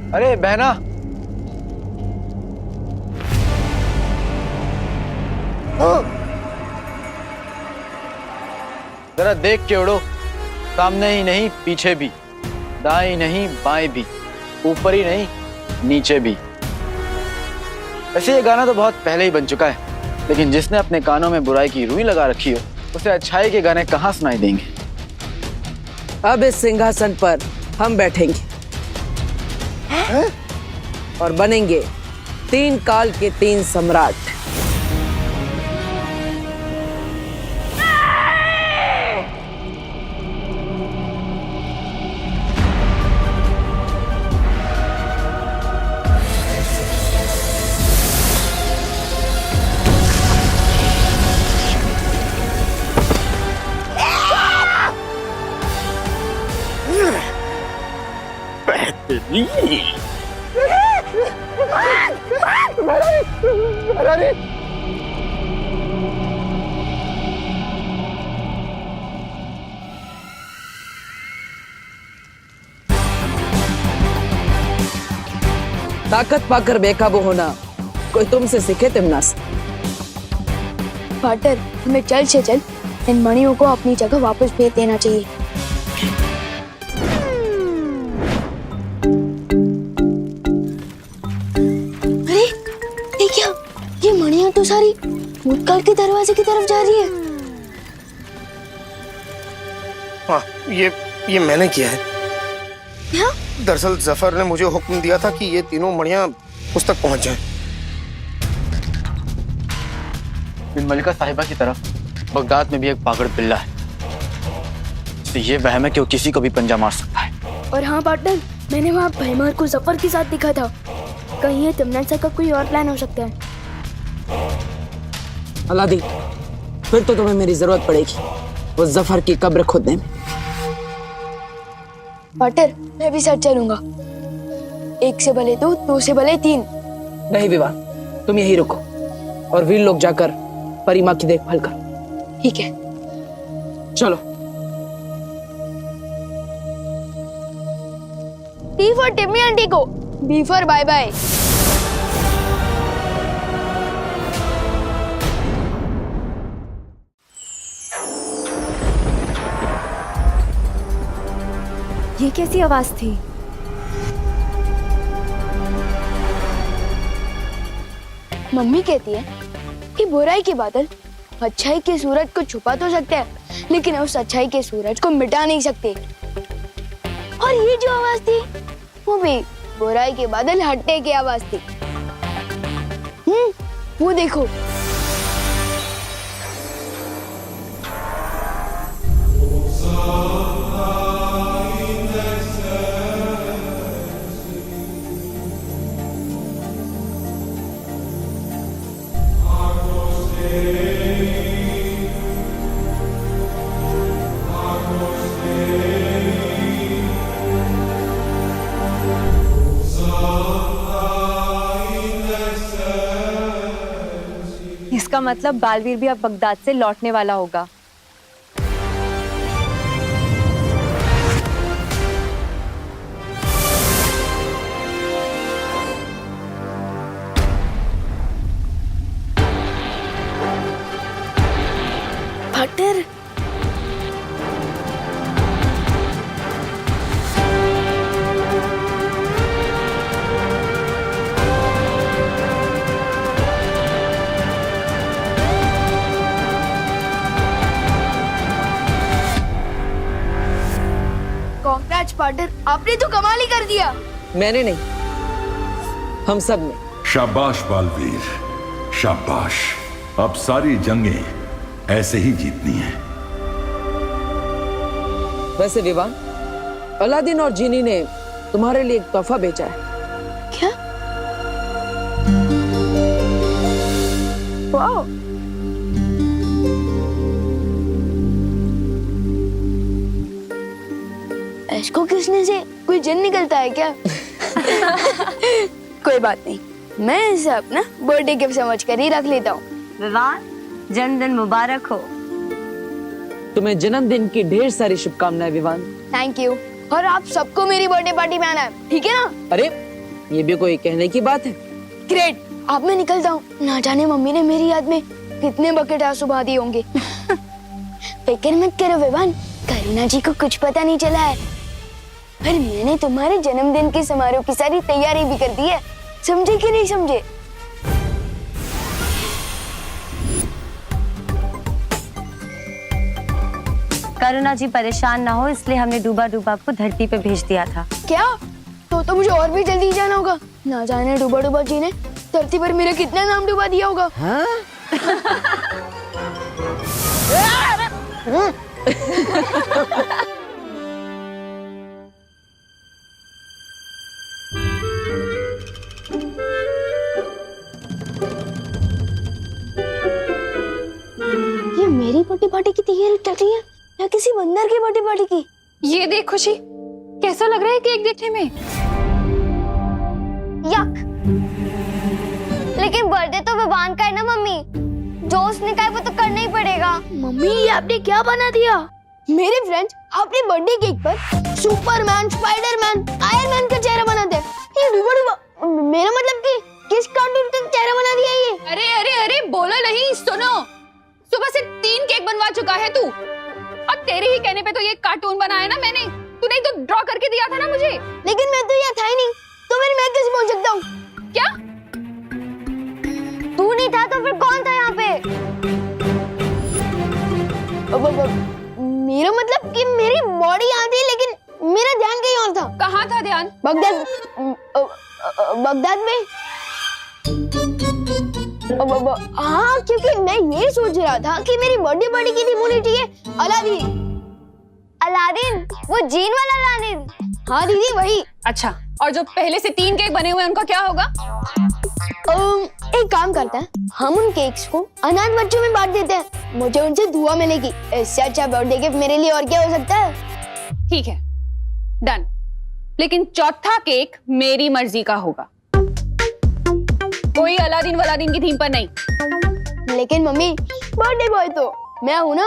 अरे बहना, जरा देख के उड़ो, सामने ही नहीं पीछे भी, दाएं नहीं बाएं भी, ऊपर ही नहीं नीचे भी। वैसे ये गाना तो बहुत पहले ही बन चुका है, लेकिन जिसने अपने कानों में बुराई की रुई लगा रखी हो, उसे अच्छाई के गाने कहाँ सुनाई देंगे। अब इस सिंहासन पर हम बैठेंगे और बनेंगे 3 काल के 3 सम्राट। ताकत पाकर बेकाबू होना कोई तुमसे सीखे तिमनासा। पार्टनर, हमें जल्द से जल्द इन मणियों को अपनी जगह वापस भेज देना चाहिए। अरे ये क्या, ये मणियां तो सारी भूतकाल के दरवाजे की तरफ जा रही है। हाँ, ये मैंने किया है। क्या? दरअसल जफर ने मुझे हुक्म दिया था कि ये तीनों मणियां उस तक पहुंच जाएं। बिन मलिका साहिबा की तरफ बगदाद में भी एक पागड़ पिल्ला है, तो ये वहम है कि वो किसी को भी पंजा मार सकता है। और हाँ पार्टनर, मैंने वहाँ भैमार को जफर के साथ देखा था। कहीं ये तिमनासा का कोई और प्लान हो सकता है। अलादीन, फिर तो तुम्हें मेरी जरूरत पड़ेगी वो जफर की कब्र खोदने में। पार्टनर, मैं भी साथ चलूंगा। 1 से भले 2, 2 से भले 3। नहीं विवाह, तुम यही रुको और वीर लोग जाकर परी माँ की देखभाल करो। ठीक है, चलो। टी फॉर टिम्मी आंटी को, बी फॉर बाय बाय। ये कैसी आवाज थी? मम्मी कहती है कि बुराई के बादल अच्छाई के सूरज को छुपा तो सकते हैं, लेकिन उस अच्छाई के सूरज को मिटा नहीं सकते। और ये जो आवाज थी, वो भी बुराई के बादल हटने की आवाज थी। वो देखो। इसका मतलब बालवीर भी अब बगदाद से लौटने वाला होगा। पार्टनर। कांग्रेट्स पार्टनर, आपने तो कमाल ही कर दिया। मैंने नहीं, हम सब ने। शाबाश बालवीर, शाबाश। अब सारी जंगें ऐसे ही जीतनी हैं। वैसे विवान, अलादीन और जीनी ने तुम्हारे लिए एक तोहफा भेजा है। क्या? वाओ। इसको किसने से कोई जिन निकलता है क्या? कोई बात नहीं, मैं इसे अपना बर्थडे गिफ्ट समझ कर ही रख लेता हूँ। विवान, जन्मदिन मुबारक हो। तुम्हें जन्मदिन की ढेर सारी शुभकामनाएं विवान। Thank you. और आप सबको मेरी बर्थडे पार्टी में आना है, ठीक है ना? अरे ये भी कोई कहने की बात है। ग्रेट। अब मैं निकलता हूँ, ना जाने मम्मी ने मेरी याद में कितने बकेट आंसू बहा दिए होंगे। फिक्र मत करो विवान, करीना जी को कुछ पता नहीं चला है। पर मैंने तुम्हारे जन्मदिन के समारोह की सारी तैयारी भी कर दी है, समझे कि नहीं समझे? करुणा जी परेशान ना हो इसलिए हमने डूबा डूबा को धरती पे भेज दिया था। क्या? तो मुझे और भी जल्दी जाना होगा। ना जाने डूबा डूबा जी ने धरती पर मेरा कितना नाम डूबा दिया होगा। हाँ? ये मेरी बर्थडे पार्टी की तैयारी चल रही है या किसी बंदर की बर्थडे पार्टी की? ये देख खुशी, कैसा लग रहा है केक देखने में? यक। लेकिन बर्थडे तो विवान का है ना मम्मी, जो उसने कहा वो तो करना ही पड़ेगा। मम्मी ये आपने क्या बना दिया? मेरे फ्रेंड्स अपने बर्थडे केक पर सुपरमैन, स्पाइडरमैन, आयरन मैन का चेहरा बनाते हैं। ये डूबा डूबा, मेरा मतलब कि किस कार्टून का चेहरा बना दिया ये? अरे अरे अरे बोलो नहीं, सुनो। सुबह से 3 केक बनवा चुका है तू, और तेरे ही कहने पे तो ये कार्टून बनाया ना मैंने। तूने तो ड्रॉ करके दिया था ना मुझे। लेकिन मैं तो यहाँ था ही नहीं, तो फिर मैं कैसे बोल सकता हूँ? क्या? तू नहीं था तो फिर कौन था यहाँ पे? मेरा मतलब कि मेरी बॉडी यहाँ थी लेकिन मेरा ध्यान कहीं और था। कहाँ था ध्यान? बगदाद में। हाँ, क्योंकि मैं ये सोच रहा था कि मेरी बर्थडे पार्टी की थीम होनी चाहिए अलादीन। अलादीन? वो जीन वाला अलादीन? हाँ दीदी वही। अच्छा, और जो पहले से 3 केक बने हुए हैं उनका क्या होगा? एक काम करते हैं, हम उन केक्स को अनाथ बच्चों में बांट देते हैं, मुझे उनसे दुआ मिलेगी। इससे अच्छा बर्थडे गिफ्ट मेरे लिए और क्या हो सकता है? ठीक है, डन। लेकिन चौथा केक मेरी मर्जी का होगा, कोई अलादीन वलादीन की थीम पर नहीं। लेकिन मम्मी, बर्थडे बॉय तो मैं हूँ ना।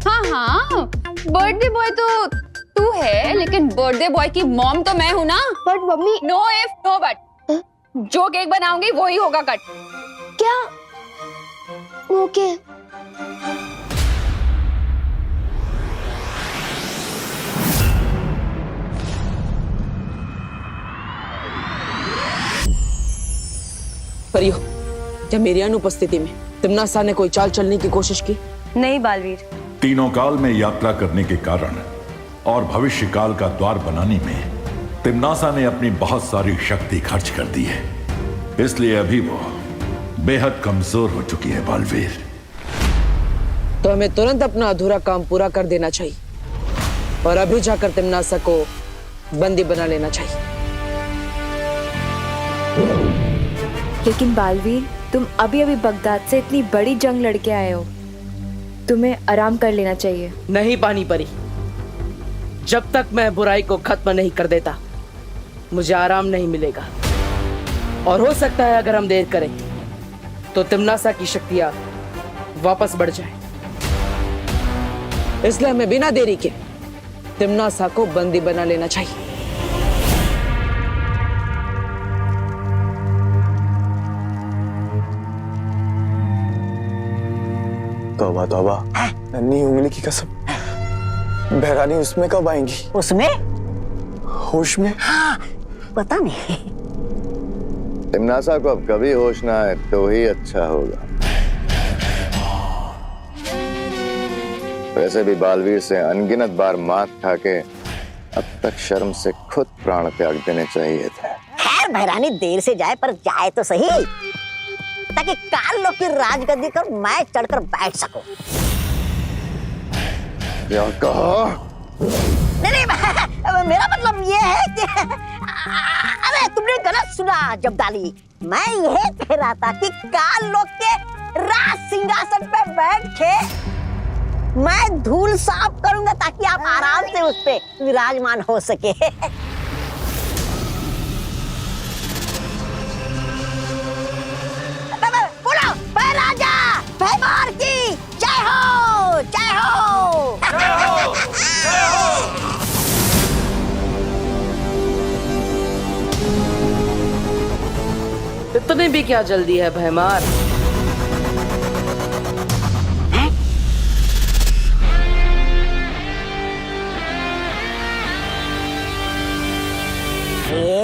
हाँ हाँ, बर्थडे बॉय तो तू है, लेकिन बर्थडे बॉय की मॉम तो मैं हूँ ना। But mummy, no if no but, जो केक बनाऊंगी वो ही होगा कट। क्या? ओके। परियो, क्या मेरी अनुपस्थिति में तिम्नासा ने कोई चाल चलने की कोशिश की? नहीं बालवीर। तीनों काल में यात्रा करने के कारण और भविष्य काल का द्वार बनाने में तिम्नासा ने अपनी बहुत सारी शक्ति खर्च कर दी है, इसलिए अभी वो बेहद कमजोर हो चुकी है बालवीर। तो हमें तुरंत अपना अधूरा काम पूरा कर देना चाहिए और अभी जाकर तिम्नासा को बंदी बना लेना चाहिए। लेकिन बालवीर, तुम अभी अभी बगदाद से इतनी बड़ी जंग लड़के आए हो, तुम्हें आराम कर लेना चाहिए। नहीं पानी परी, जब तक मैं बुराई को खत्म नहीं कर देता मुझे आराम नहीं मिलेगा। और हो सकता है अगर हम देर करें तो तिम्नासा की शक्तियां वापस बढ़ जाए, इसलिए हमें बिना देरी के तिम्नासा को बंदी बना लेना चाहिए। तौबा तौबा, नन्ही उंगली की कसम, बहरानी उसमें कब आएंगी? उसमें? होश में? हाँ, पता नहीं। तिमनासा को अब कभी होश ना आए तो ही अच्छा होगा। वैसे भी बालवीर से अनगिनत बार मात खा के अब तक शर्म से खुद प्राण त्याग देने चाहिए थे। खैर बहरानी देर से जाए पर जाए तो सही, ताकि काल लोग की राजगद्दी पर मैं चढ़कर बैठ सकूं। क्या कहा? नहीं, मेरा मतलब ये है कि अरे तुमने गलत सुना जब्दाली। मैं यह कह रहा था कि काल लोग के राज सिंहासन पे बैठ के मैं धूल साफ करूंगा ताकि आप आराम से उस पे विराजमान हो सके। बोलो राजा भैमार की जय हो, जय हो, जय हो, जय हो। इतनी भी क्या जल्दी है भैमार?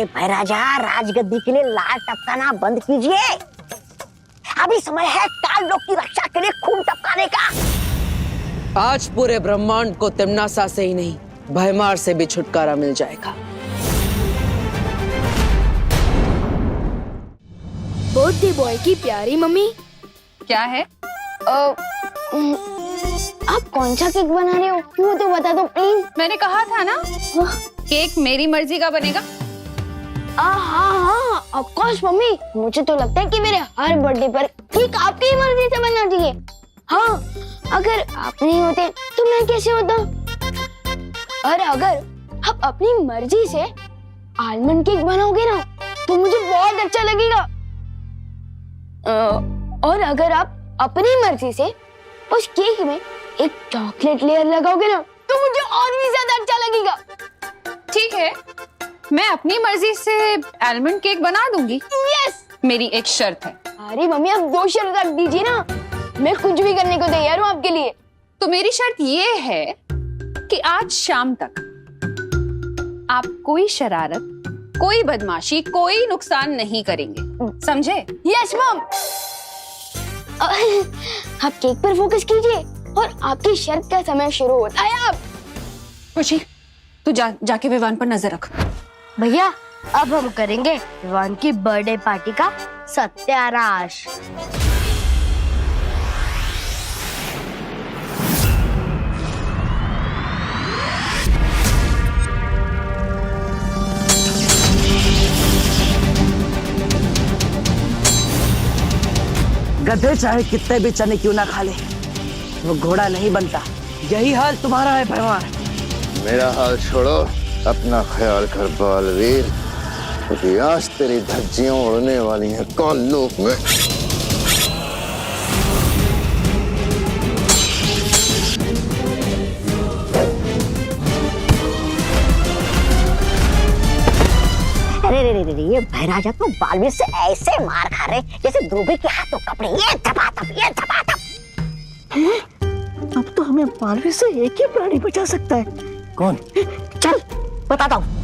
भैराजा राजगद्दी के लिए लाल टपकाना बंद कीजिए। अभी समय है काल लोग की रक्षा के लिए खून टपकाने का। आज पूरे ब्रह्मांड को तिमनासा से ही नहीं भैमार से भी छुटकारा मिल जाएगा। बर्थडे बॉय की प्यारी मम्मी। क्या है? आप कौन सा केक बना रहे हो? वो तो बता दो प्लीज। मैंने कहा था ना, केक मेरी मर्जी का बनेगा। हाँ, ऑफ कोर्स मम्मी। मुझे तो लगता है कि मेरे हर बर्थडे पर केक आपकी ही मर्जी से बनना चाहिए। हाँ, अगर आप नहीं होते तो मैं कैसे होता? और अगर आप अपनी मर्जी से आलमंड केक बनाओगे ना तो मुझे बहुत अच्छा लगेगा। और अगर आप अपनी मर्जी से उस केक में एक चॉकलेट लेयर लगाओगे ना तो मुझे और भी ज्यादा अच्छा लगेगा। ठीक है, मैं अपनी मर्जी से आलमंड केक बना दूंगी। यस। मेरी एक शर्त है। अरे मम्मी, आप 2 शर्त रख दीजिए ना, मैं कुछ भी करने को तैयार हूँ आपके लिए। तो मेरी शर्त ये है कि आज शाम तक आप कोई शरारत, कोई बदमाशी, कोई नुकसान नहीं करेंगे, समझे? Yes mom. आप केक पर फोकस कीजिए और आपकी शर्त का समय शुरू होता है अब। खुशी, तू जाके विवान पर नजर रख। भैया, अब हम करेंगे विवान की बर्थडे पार्टी का सत्यानाश। गधे चाहे कितने भी चने क्यों ना खा ले, वो घोड़ा नहीं बनता। यही हाल तुम्हारा है भैमार। मेरा हाल छोड़ो, अपना ख्याल कर बालवीर, क्योंकि आज तेरी धज्जियां उड़ने वाली हैं काल लोक में। अरे ये भैराजा तो बालवीर से ऐसे मार खा रहे जैसे धोबी के हाथों कपड़े। ये थपाथप, ये थपाथप। अब तो हमें बालवीर से एक ही प्राणी बचा सकता है। कौन? चल बताता हूँ।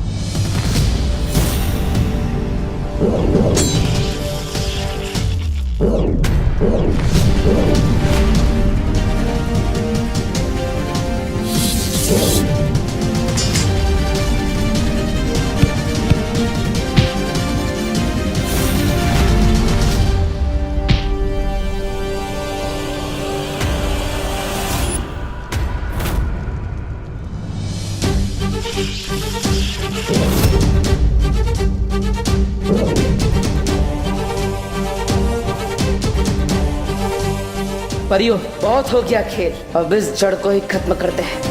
परियो, बहुत हो गया खेल, अब इस जड़ को ही खत्म करते हैं।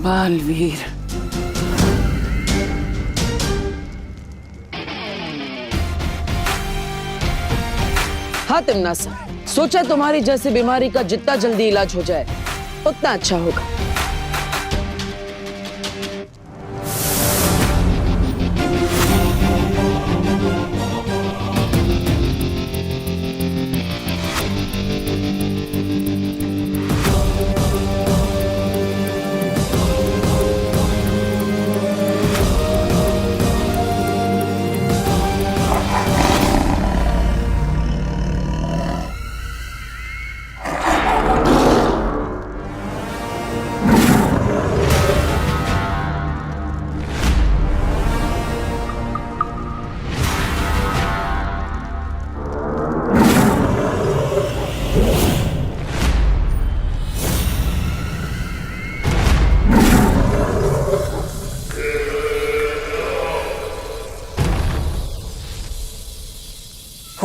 बालवीर, हाँ तिमनासा, सोचा तुम्हारी जैसी बीमारी का जितना जल्दी इलाज हो जाए उतना अच्छा होगा।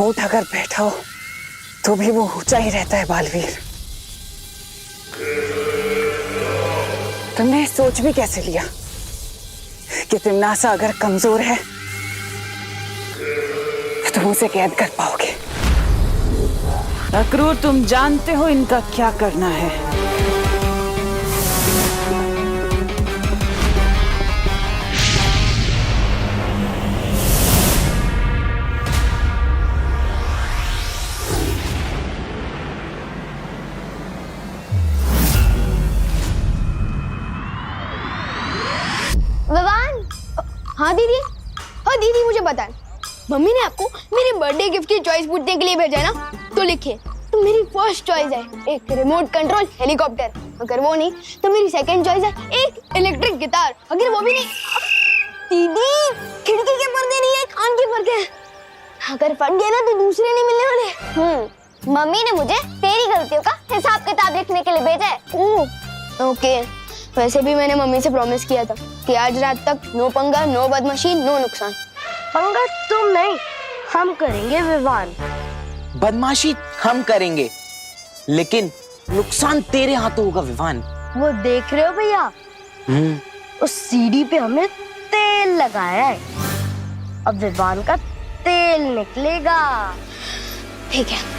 ऊंट अगर बैठा हो तो भी वो ऊंचा ही रहता है बालवीर। तुमने सोच भी कैसे लिया कि तिम्नासा अगर कमजोर है तो तुम उसे कैद कर पाओगे? अक्रूर, तुम जानते हो इनका क्या करना है। विवान, हाँ दीदी मुझे बताएं, मम्मी ने आपको मेरे बर्थडे गिफ्ट की चॉइस पूछने के लिए भेजा है ना? तो लिखिए। तो मेरी फर्स्ट चॉइस है एक रिमोट कंट्रोल हेलीकॉप्टर, अगर वो नहीं तो मेरी सेकंड चॉइस है एक इलेक्ट्रिक गिटार, अगर वो भी नहीं। दीदी, खिड़की के पर्दे नहीं है, कान के पर्दे हैं, अगर फट गए ना तो दूसरे नहीं मिलने वाले। मम्मी ने मुझे तेरी गलतियों का हिसाब किताब लिखने के लिए भेजा है। ओके, वैसे भी मैंने मम्मी से प्रॉमिस किया था कि आज रात तक नो पंगा, नो बदमाशी, नो नुकसान। पंगा तुम नहीं, हम करेंगे विवान। बदमाशी हम करेंगे, लेकिन नुकसान तेरे हाथों होगा विवान। वो देख रहे हो भैया, उस सीढ़ी पे हमने तेल लगाया है, अब विवान का तेल निकलेगा। ठीक है।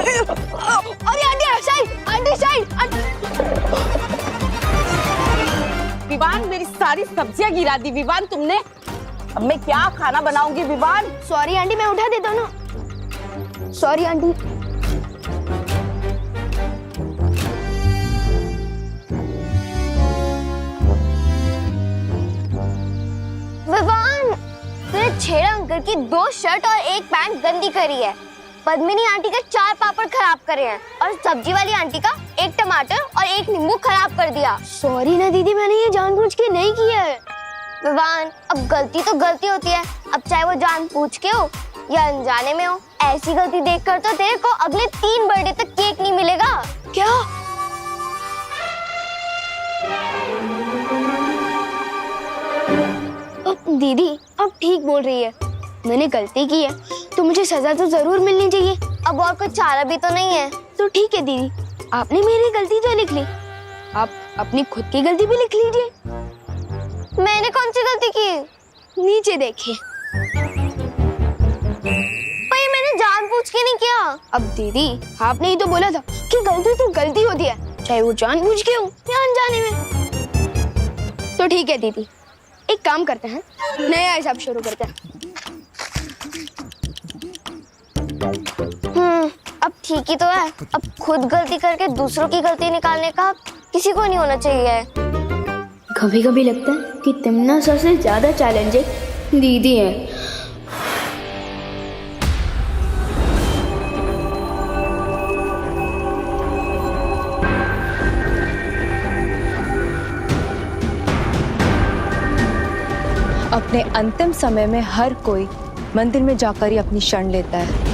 अरे आंटी साइड। विवान, मेरी सारी सब्जियां गिरा दी विवान तुमने। अब मैं क्या खाना बनाऊंगी विवान? सॉरी आंटी, मैं उठा देता हूँ ना। Sorry aunty. विवान, तूने छेड़ा अंकल की 2 शर्ट और 1 पैंट गंदी करी है, पद्मिनी आंटी का 4 पापड़ खराब करे हैं, और सब्जी वाली आंटी का 1 टमाटर और 1 नींबू खराब कर दिया। सॉरी ना दीदी, मैंने ये जानबूझ के नहीं किया है। विवान, अब गलती तो गलती होती है, अब चाहे वो जानबूझ के हो या अनजाने में हो। ऐसी गलती देखकर तो तेरे को अगले 3 बर्थडे तक केक नहीं मिलेगा। क्या? दीदी अब ठीक बोल रही है, मैंने गलती की है तो मुझे सजा तो जरूर मिलनी चाहिए। अब और कोई चारा भी तो नहीं है। तो ठीक है दीदी, आपने मेरी गलती तो लिख ली, आप अपनी खुद की गलती भी लिख लीजिए। मैंने कौन सी गलती की? नीचे देखिए। पर मैंने जानबूझ के नहीं किया। अब दीदी, आपने ही तो बोला था कि गलती तो गलती होती है, चाहे वो जानबूझ के हो या अनजाने में। तो ठीक है दीदी, एक काम करते हैं, नया हिसाब शुरू करते हैं। अब ठीक ही तो है, अब खुद गलती करके दूसरों की गलती निकालने का किसी को नहीं होना चाहिए। कभी कभी लगता है कि तिम्नासा से ज्यादा चैलेंजिंग दीदी है। अपने अंतिम समय में हर कोई मंदिर में जाकर ही अपनी शरण लेता है।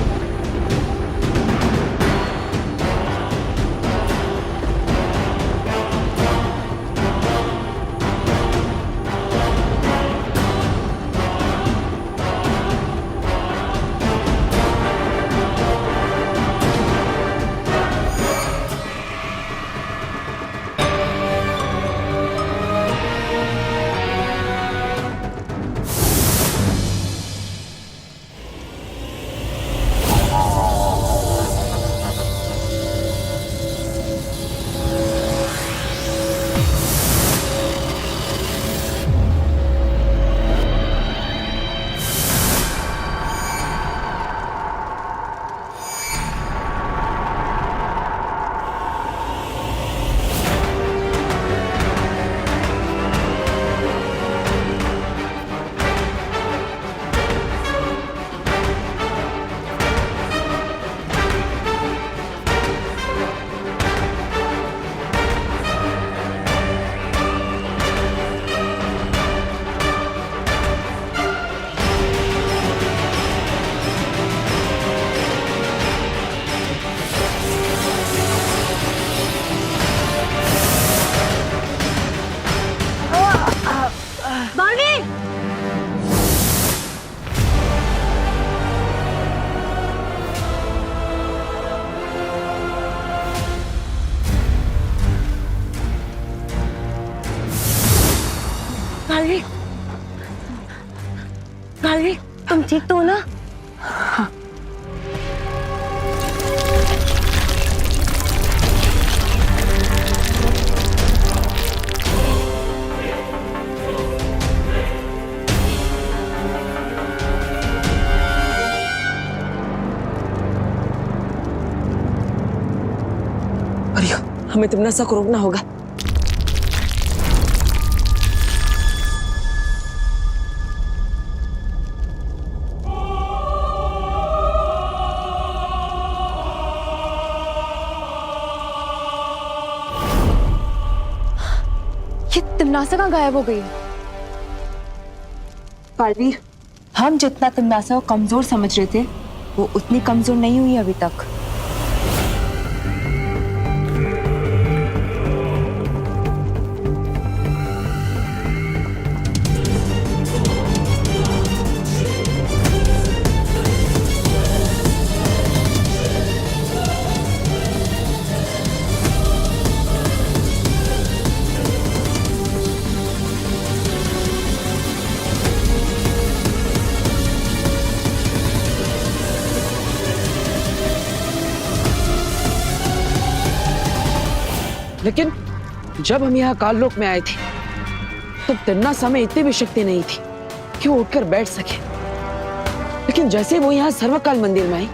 बालवीर, तुम ठीक तो हो ना? हमें तिमनासा को रोकना होगा। ये तिमनासा कहाँ गायब हो गई? बालवीर, हम जितना तिमनासा को कमजोर समझ रहे थे वो उतनी कमजोर नहीं हुई अभी तक। लेकिन जब हम यहाँ काललोक में आए थे तब तिमनासा में इतनी भी शक्ति नहीं थी कि वो उठकर बैठ सके। लेकिन जैसे वो यहाँ सर्वकाल मंदिर में आई,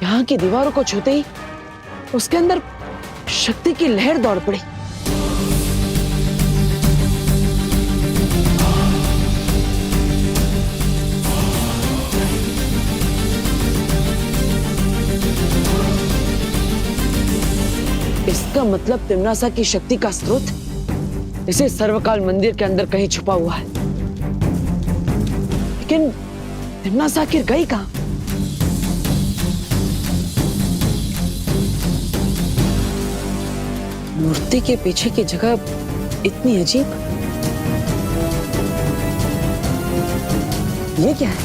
यहाँ की दीवारों को छूते ही उसके अंदर शक्ति की लहर दौड़ पड़ी। इसका मतलब तिमनासा की शक्ति का स्रोत इसे सर्वकाल मंदिर के अंदर कहीं छुपा हुआ है। लेकिन तिमनासा आखिर गई कहां? मूर्ति के पीछे की जगह इतनी अजीब, ये क्या है?